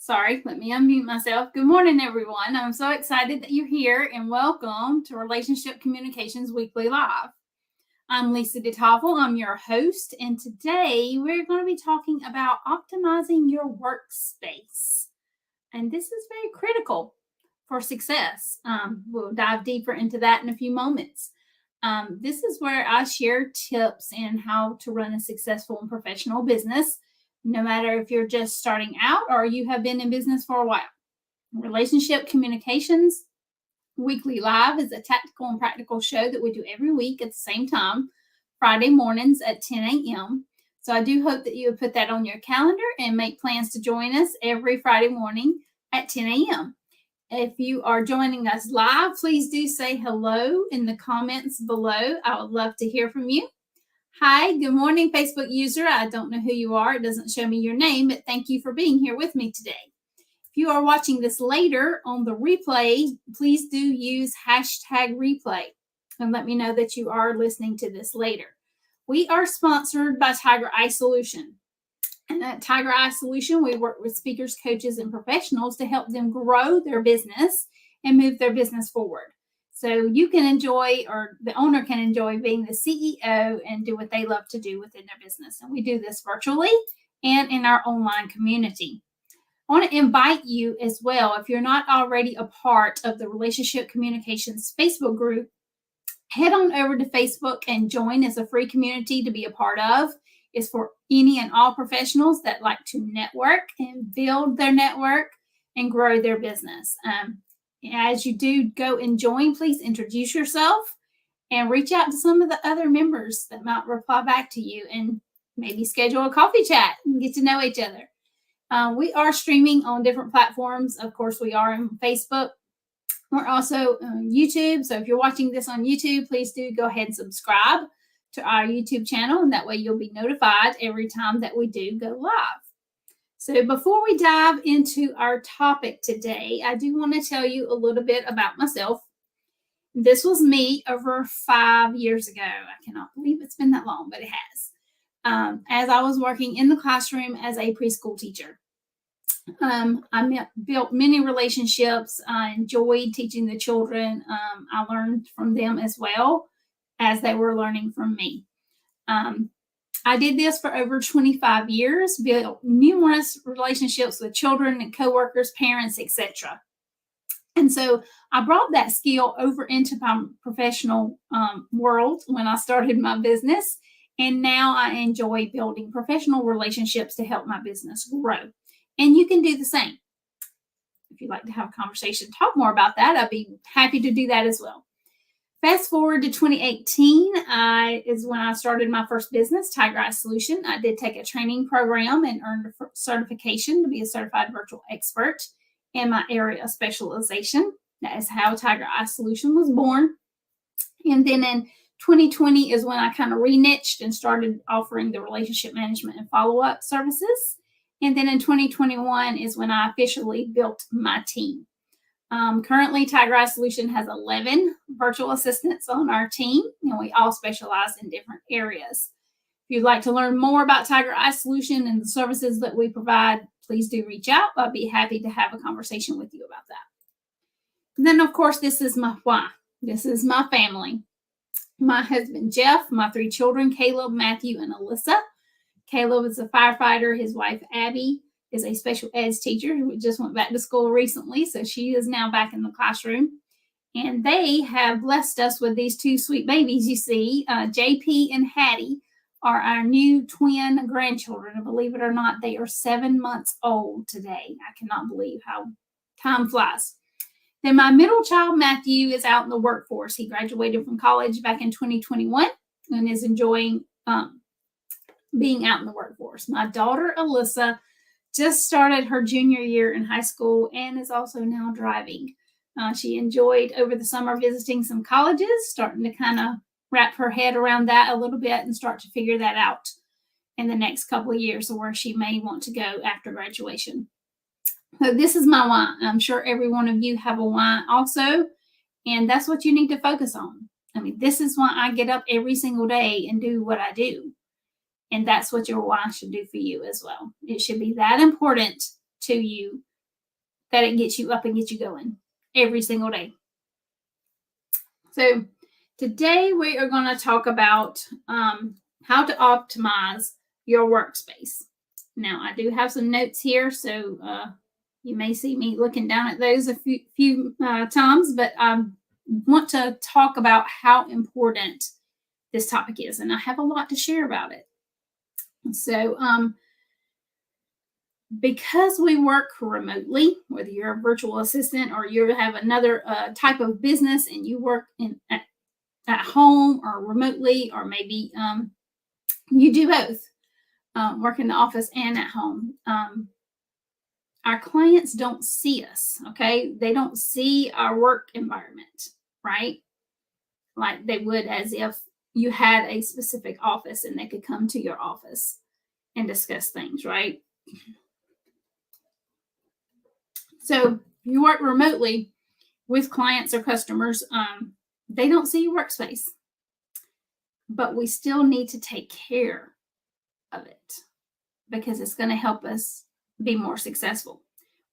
Sorry, let me unmute myself. Good morning, everyone. I'm so excited that you're here and welcome to Relationship Communications Weekly Live. I'm Lisa DeToffel. I'm your host, and today we're going to be talking about optimizing your workspace. And this is very critical for success. We'll dive deeper into that in a few moments. This is where I share tips on how to run a successful and professional business, no matter if you're just starting out or you have been in business for a while. Relationship Communications Weekly Live is a tactical and practical show that we do every week at the same time, Friday mornings at 10 a.m. So I do hope that you would put that on your calendar and make plans to join us every Friday morning at 10 a.m. If you are joining us live, please do say hello in the comments below. I would love to hear from you. Hi, good morning, Facebook user. I don't know who you are. It doesn't show me your name, but thank you for being here with me today. If you are watching this later on the replay, please do use #replay and let me know that you are listening to this later. We are sponsored by Tiger Eye Solution. And at Tiger Eye Solution, we work with speakers, coaches, and professionals to help them grow their business and move their business forward. So you can enjoy, or the owner can enjoy, being the CEO and do what they love to do within their business. And we do this virtually and in our online community. I want to invite you as well, if you're not already a part of the Relationship Communications Facebook group, head on over to Facebook and join. As a free community to be a part of. It's for any and all professionals that like to network and build their network and grow their business. As you do go and join, please introduce yourself and reach out to some of the other members that might reply back to you and maybe schedule a coffee chat and get to know each other. We are streaming on different platforms. Of course, we are on Facebook. We're also on YouTube. So if you're watching this on YouTube, please do go ahead and subscribe to our YouTube channel, and that way you'll be notified every time that we do go live. So before we dive into our topic today, I do want to tell you a little bit about myself. This was me over 5 years ago. I cannot believe it's been that long, but it has. As I was working in the classroom as a preschool teacher. I built many relationships. I enjoyed teaching the children. I learned from them as well as they were learning from me. I did this for over 25 years, built numerous relationships with children and coworkers, parents, etc. And so I brought that skill over into my professional world when I started my business. And now I enjoy building professional relationships to help my business grow. And you can do the same. If you'd like to have a conversation, talk more about that, I'd be happy to do that as well. Fast forward to 2018 is when I started my first business, Tiger Eye Solution. I did take a training program and earned a certification to be a certified virtual expert in my area of specialization. That is how Tiger Eye Solution was born. And then in 2020 is when I kind of re-niched and started offering the relationship management and follow-up services. And then in 2021 is when I officially built my team. Currently, Tiger Eye Solution has 11 virtual assistants on our team, and we all specialize in different areas. If you'd like to learn more about Tiger Eye Solution and the services that we provide, please do reach out. I'll be happy to have a conversation with you about that. And then, of course, this is my why. This is my family. My husband, Jeff, my 3 children, Caleb, Matthew, and Alyssa. Caleb is a firefighter. His wife, Abby, is a special eds teacher who just went back to school recently, so she is now back in the classroom. And they have blessed us with these 2 sweet babies you see. JP and Hattie are our new twin grandchildren. And believe it or not, they are 7 months old today. I cannot believe how time flies. Then my middle child, Matthew, is out in the workforce. He graduated from college back in 2021 and is enjoying being out in the workforce. My daughter, Alyssa, just started her junior year in high school and is also now driving. She enjoyed over the summer visiting some colleges, starting to kind of wrap her head around that a little bit and start to figure that out in the next couple of years of where she may want to go after graduation. So this is my why. I'm sure every one of you have a why also, and that's what you need to focus on. I mean, this is why I get up every single day and do what I do. And that's what your why should do for you as well. It should be that important to you that it gets you up and gets you going every single day. So today we are going to talk about how to optimize your workspace. Now, I do have some notes here, so you may see me looking down at those a few times, but I want to talk about how important this topic is, and I have a lot to share about it. So, because we work remotely, whether you're a virtual assistant or you have another type of business and you work at home or remotely, or maybe you do both, work in the office and at home. Our clients don't see us, okay? They don't see our work environment, right? Like they would as if you had a specific office and they could come to your office and discuss things, right? So you work remotely with clients or customers, they don't see your workspace, but we still need to take care of it because it's going to help us be more successful.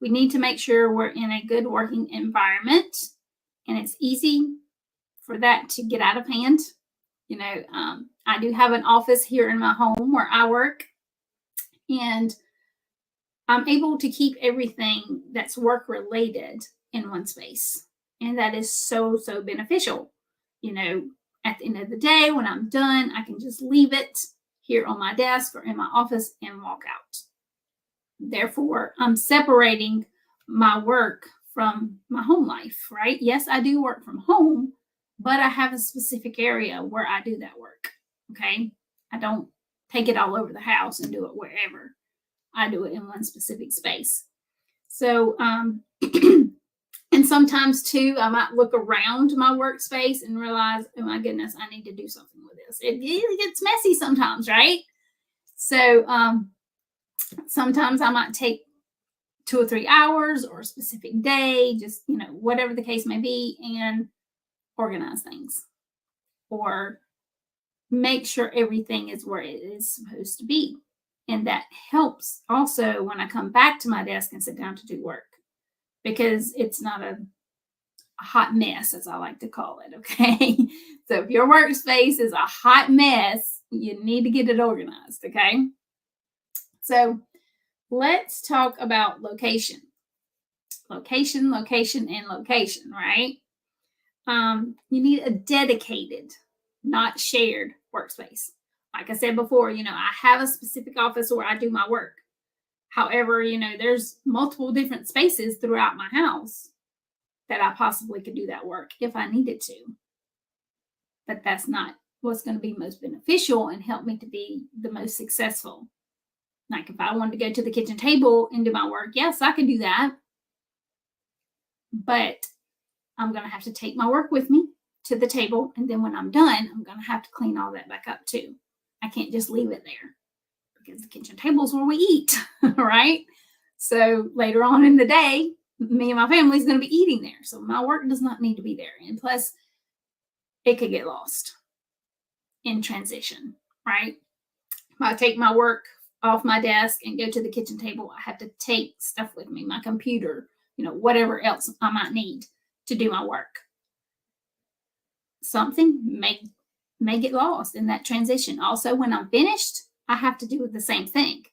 We need to make sure we're in a good working environment, and it's easy for that to get out of hand. You know, I do have an office here in my home where I work, and I'm able to keep everything that's work related in one space. And that is so, so beneficial. You know, at the end of the day, when I'm done, I can just leave it here on my desk or in my office and walk out. Therefore, I'm separating my work from my home life, right? Yes, I do work from home, but I have a specific area where I do that work, okay? I don't take it all over the house and do it wherever. I do it in one specific space. So, and sometimes too, I might look around my workspace and realize, oh my goodness, I need to do something with this. It gets messy sometimes, right? So, sometimes I might take 2 or 3 hours or a specific day, just, you know, whatever the case may be, and organize things or make sure everything is where it is supposed to be. And that helps also when I come back to my desk and sit down to do work, because it's not a hot mess, as I like to call it, okay? So if your workspace is a hot mess, you need to get it organized, okay? So let's talk about location. Location, location, and location, right? You need a dedicated, not shared workspace. Like I said before, you know, I have a specific office where I do my work. However, you know, there's multiple different spaces throughout my house that I possibly could do that work if I needed to. But that's not what's going to be most beneficial and help me to be the most successful. Like if I wanted to go to the kitchen table and do my work, yes, I could do that. But I'm going to have to take my work with me to the table. And then when I'm done, I'm going to have to clean all that back up too. I can't just leave it there because the kitchen table is where we eat, right? So later on in the day, me and my family is going to be eating there. So my work does not need to be there. And plus, it could get lost in transition, right? If I take my work off my desk and go to the kitchen table, I have to take stuff with me, my computer, you know, whatever else I might need to do my work. Something may get lost in that transition. Also, when I'm finished, I have to do the same thing.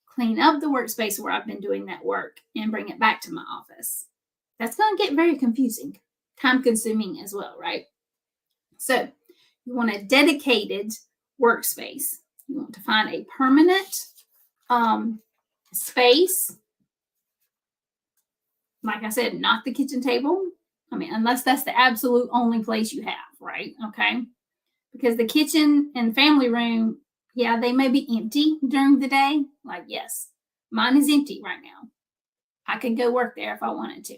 Clean up the workspace where I've been doing that work and bring it back to my office. That's going to get very confusing, time consuming as well, right? So you want a dedicated workspace. You want to find a permanent space. Like I said, not the kitchen table. I mean, unless that's the absolute only place you have, right? Okay. Because the kitchen and family room, yeah, they may be empty during the day. Like, yes, mine is empty right now. I could go work there if I wanted to.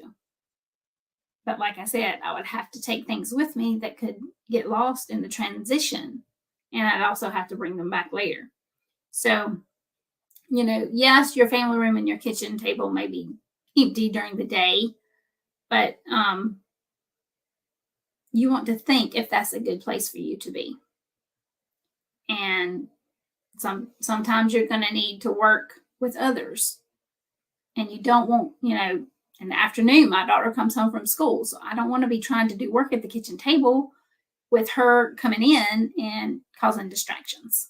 But like I said, I would have to take things with me that could get lost in the transition. And I'd also have to bring them back later. So, you know, yes, your family room and your kitchen table may be empty during the day, but you want to think if that's a good place for you to be. And sometimes you're going to need to work with others, and you don't want, you know, In the afternoon, my daughter comes home from school, so I don't want to be trying to do work at the kitchen table with her coming in and causing distractions.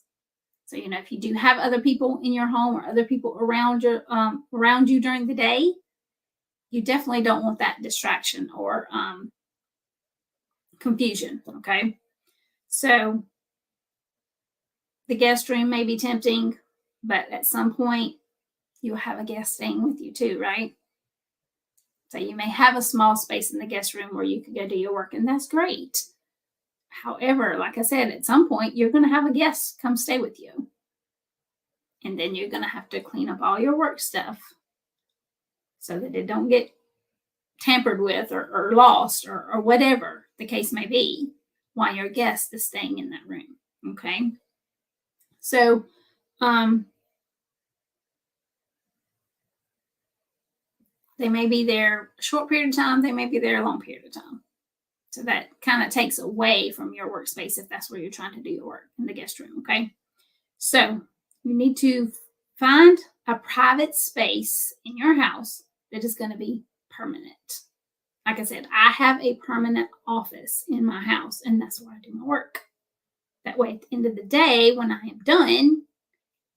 So, if you do have other people in your home or other people around you during the day, you definitely don't want that distraction or confusion. Okay. So the guest room may be tempting, but at some point you'll have a guest staying with you too, right? So you may have a small space in the guest room where you could go do your work, and that's great. However, like I said, at some point you're going to have a guest come stay with you. And then you're going to have to clean up all your work stuff so that it don't get tampered with or lost or whatever the case may be while your guest is staying in that room. Okay. So, they may be there a short period of time. They may be there a long period of time. So that kind of takes away from your workspace if that's where you're trying to do your work, in the guest room. Okay. So you need to find a private space in your house that is going to be permanent. Like I said, I have a permanent office in my house, and that's where I do my work. That way, at the end of the day, when I am done,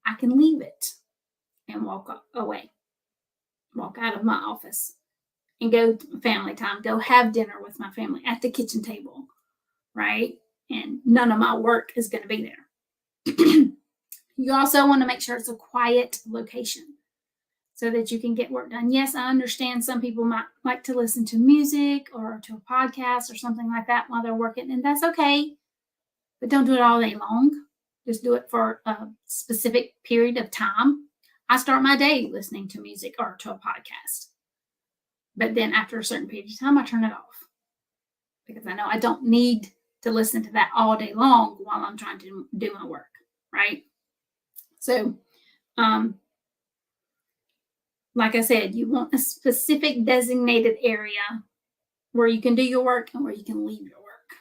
I can leave it and walk away, walk out of my office and go to family time, go have dinner with my family at the kitchen table, right? And none of my work is going to be there. You also want to make sure it's a quiet location so that you can get work done. Yes, I understand some people might like to listen to music or to a podcast or something like that while they're working, and that's okay. But don't do it all day long. Just do it for a specific period of time. I start my day listening to music or to a podcast. But then after a certain period of time, I turn it off because I know I don't need to listen to that all day long while I'm trying to do my work, right? So, like I said, you want a specific designated area where you can do your work and where you can leave your work.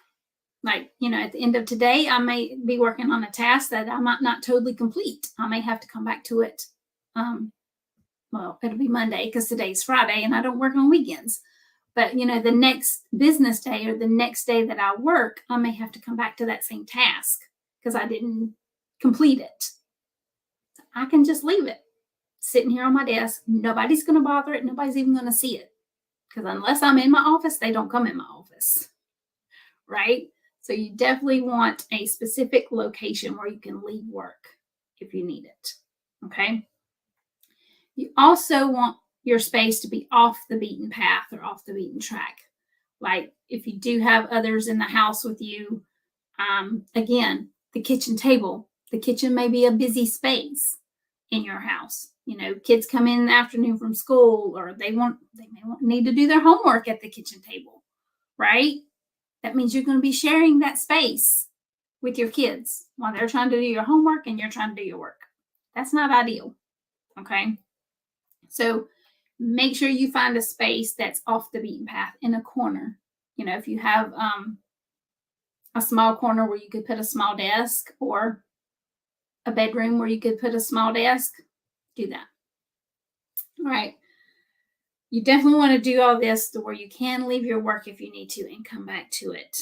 Like, at the end of today, I may be working on a task that I might not totally complete. I may have to come back to it. Well, it'll be Monday because today's Friday and I don't work on weekends. But, the next business day or the next day that I work, I may have to come back to that same task because I didn't complete it. So I can just leave it sitting here on my desk. Nobody's going to bother it. Nobody's even going to see it because unless I'm in my office, they don't come in my office, right? So you definitely want a specific location where you can leave work if you need it, okay? You also want your space to be off the beaten path or off the beaten track. Like if you do have others in the house with you, again, the kitchen table. The kitchen may be a busy space in your house. Kids come in the afternoon from school, or they need to do their homework at the kitchen table, right? That means you're going to be sharing that space with your kids while they're trying to do your homework and you're trying to do your work. That's not ideal, okay? So make sure you find a space that's off the beaten path in a corner. If you have a small corner where you could put a small desk or a bedroom where you could put a small desk, do that. All right. You definitely want to do all this to where you can leave your work if you need to and come back to it.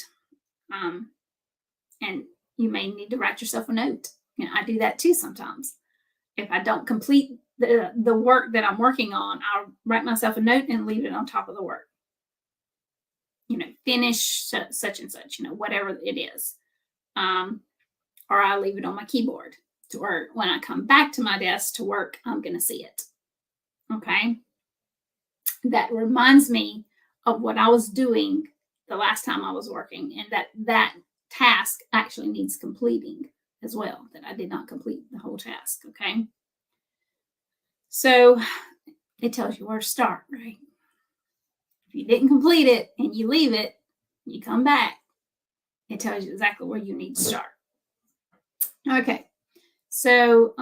And you may need to write yourself a note. I do that too sometimes. If I don't complete the work that I'm working on, I'll write myself a note and leave it on top of the work. Finish such and such, whatever it is. Or I'll leave it on my keyboard to work. When I come back to my desk to work, I'm going to see it. Okay. That reminds me of what I was doing the last time I was working, and that task actually needs completing as well, that I did not complete the whole task. Okay. So it tells you where to start, right? If you didn't complete it and you leave it, you come back, it tells you exactly where you need to start. Okay. So,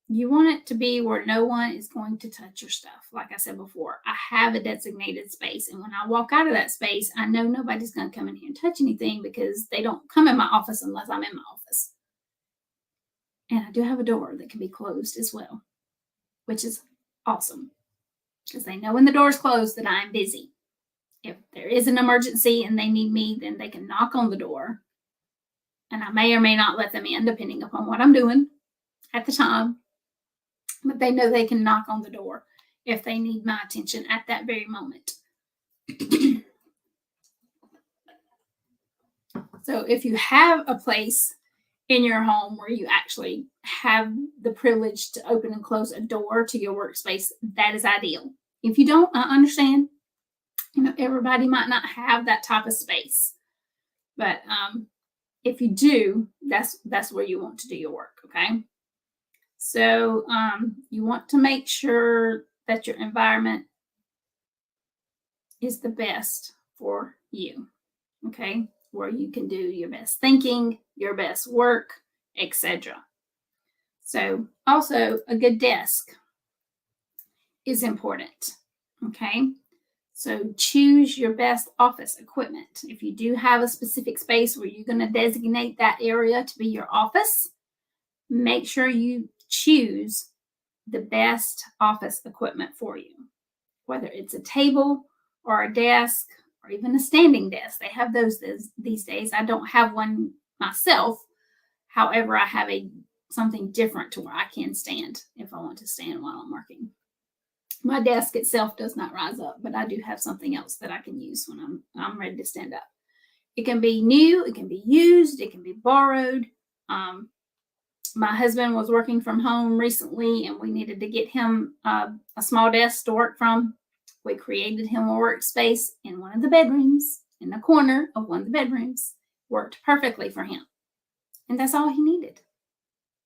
you want it to be where no one is going to touch your stuff. Like I said before, I have a designated space. And when I walk out of that space, I know nobody's going to come in here and touch anything because they don't come in my office unless I'm in my office. And I do have a door that can be closed as well, which is awesome. because they know when the door's closed that I'm busy. If there is an emergency and they need me, then they can knock on the door, and I may or may not let them in depending upon what I'm doing at the time. But they know they can knock on the door if they need my attention at that very moment. So if you have a place in your home where you actually have the privilege to open and close a door to your workspace, that is ideal. If you don't, I understand. Everybody might not have that type of space. But if you do, that's where you want to do your work, okay? So you want to make sure that your environment is the best for you, okay? Where you can do your best thinking, your best work, etc. So also a good desk is important, okay? So choose your best office equipment. If you do have a specific space where you're going to designate that area to be your office, make sure you choose the best office equipment for you, whether it's a table or a desk or even a standing desk. They have those these days. I don't have one myself. However, I have something different to where I can stand if I want to stand while I'm working. My desk itself does not rise up, but I do have something else that I can use when I'm ready to stand up. It can be new, it can be used, it can be borrowed. My husband was working from home recently, and we needed to get him a small desk to work from. We created him a workspace in one of the bedrooms, in the corner of one of the bedrooms. Worked perfectly for him. And that's all he needed,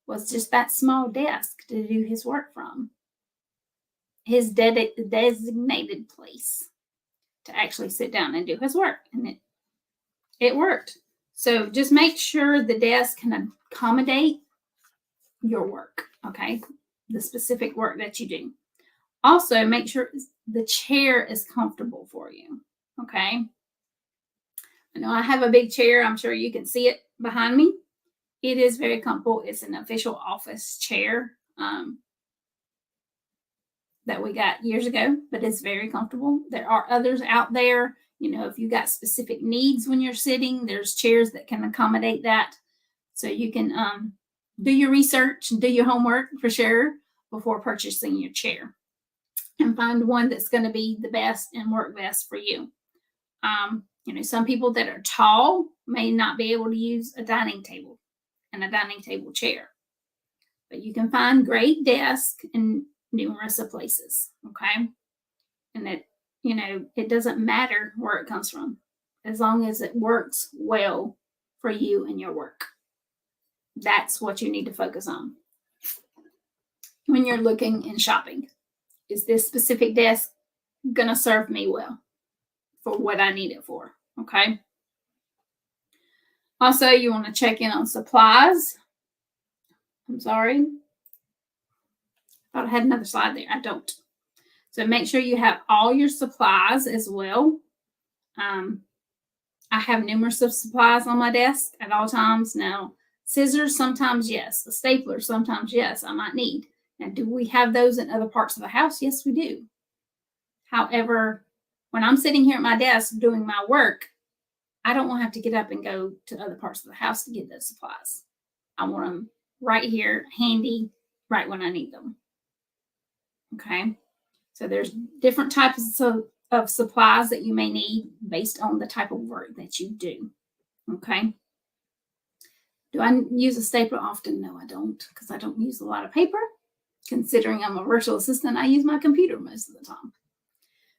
was just that small desk to do his work from. His designated place to actually sit down and do his work. And it worked. So just make sure the desk can accommodate your work, okay? The specific work that you do. Also, make sure the chair is comfortable for you, okay? I know I have a big chair. I'm sure you can see it behind me. It is very comfortable. It's an official office chair that we got years ago, but it's very comfortable. There are others out there. If you got specific needs when you're sitting, there's chairs that can accommodate that. So you can do your research and do your homework for sure before purchasing your chair, and find one that's going to be the best and work best for you. Some people that are tall may not be able to use a dining table and a dining table chair, but you can find great desks in numerous of places, okay? And it doesn't matter where it comes from, as long as it works well for you and your work. That's what you need to focus on when you're looking and shopping. Is this specific desk going to serve me well for what I need it for? Okay. Also, you want to check in on supplies. I'm sorry. I thought I had another slide there. I don't. So make sure you have all your supplies as well. I have numerous of supplies on my desk at all times. Now, scissors, sometimes yes. A stapler, sometimes yes, I might need. Now, do we have those in other parts of the house? Yes, we do. However, when I'm sitting here at my desk doing my work, I don't want to have to get up and go to other parts of the house to get those supplies. I want them right here, handy, right when I need them. Okay. So there's different types of supplies that you may need based on the type of work that you do. Okay. Do I use a stapler often? No, I don't, because I don't use a lot of paper. Considering I'm a virtual assistant, I use my computer most of the time.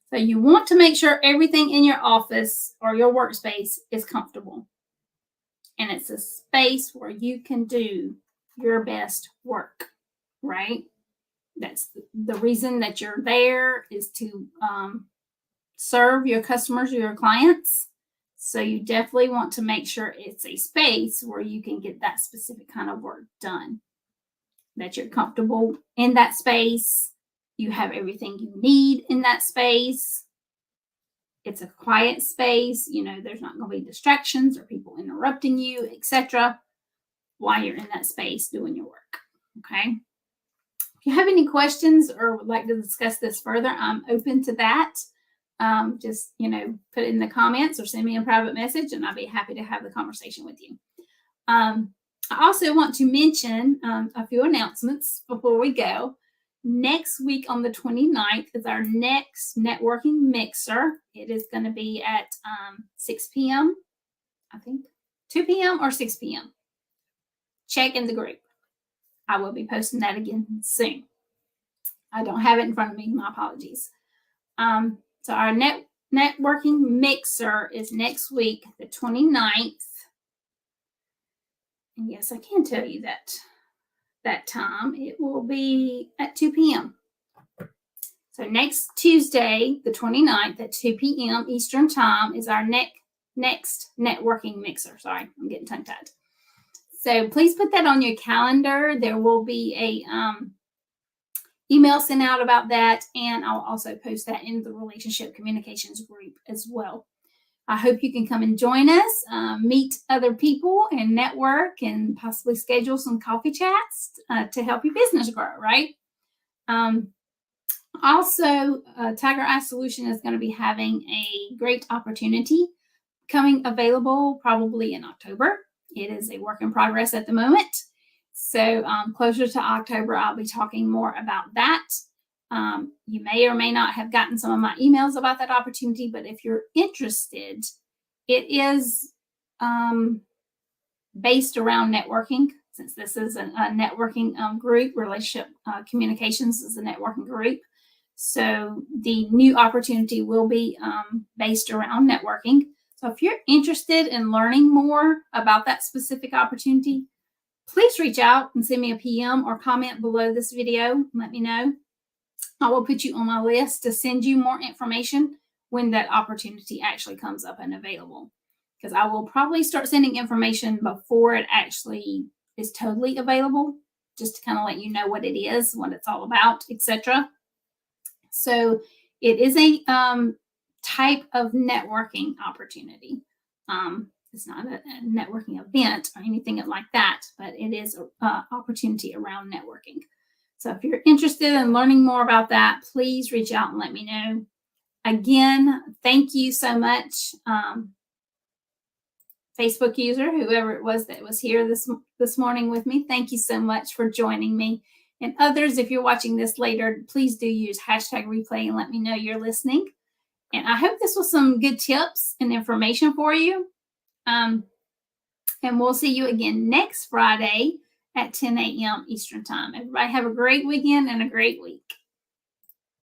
So you want to make sure everything in your office or your workspace is comfortable. And it's a space where you can do your best work, right? That's the reason that you're there, is to serve your customers or your clients. So you definitely want to make sure it's a space where you can get that specific kind of work done, that you're comfortable in that space. You have everything you need in that space. It's a quiet space. There's not going to be distractions or people interrupting you, etc., while you're in that space doing your work. Okay. If you have any questions or would like to discuss this further, I'm open to that. Just, put it in the comments or send me a private message and I'll be happy to have the conversation with you. I also want to mention a few announcements before we go. Next week on the 29th is our next networking mixer. It is going to be at 6 p.m., I think, 2 p.m. or 6 p.m. Check in the group. I will be posting that again soon. I don't have it in front of me. My apologies. So our networking mixer is next week, the 29th. And yes, I can tell you that time. It will be at 2 p.m. So next Tuesday, the 29th at 2 p.m. Eastern Time is our next networking mixer. Sorry, I'm getting tongue-tied. So please put that on your calendar. There will be a email sent out about that, and I'll also post that in the Relationship Communications group as well. I hope you can come and join us, meet other people and network and possibly schedule some coffee chats to help your business grow, right? Also, Tiger Eye Solution is going to be having a great opportunity coming available probably in October. It is a work in progress at the moment. So closer to October, I'll be talking more about that. You may or may not have gotten some of my emails about that opportunity, but if you're interested, it is based around networking. Since this is a networking group, Relationship Communications is a networking group. So the new opportunity will be based around networking. So if you're interested in learning more about that specific opportunity, please reach out and send me a PM or comment below this video and let me know. I will put you on my list to send you more information when that opportunity actually comes up and available. Because I will probably start sending information before it actually is totally available, just to kind of let you know what it is, what it's all about, etc. So it is a type of networking opportunity. It's not a networking event or anything like that, but it is an opportunity around networking. So if you're interested in learning more about that, please reach out and let me know. Again, thank you so much, Facebook user, whoever it was that was here this morning with me. Thank you so much for joining me. And others, if you're watching this later, please do use #replay and let me know you're listening. And I hope this was some good tips and information for you. And we'll see you again next Friday at 10 a.m. Eastern Time. Everybody have a great weekend and a great week.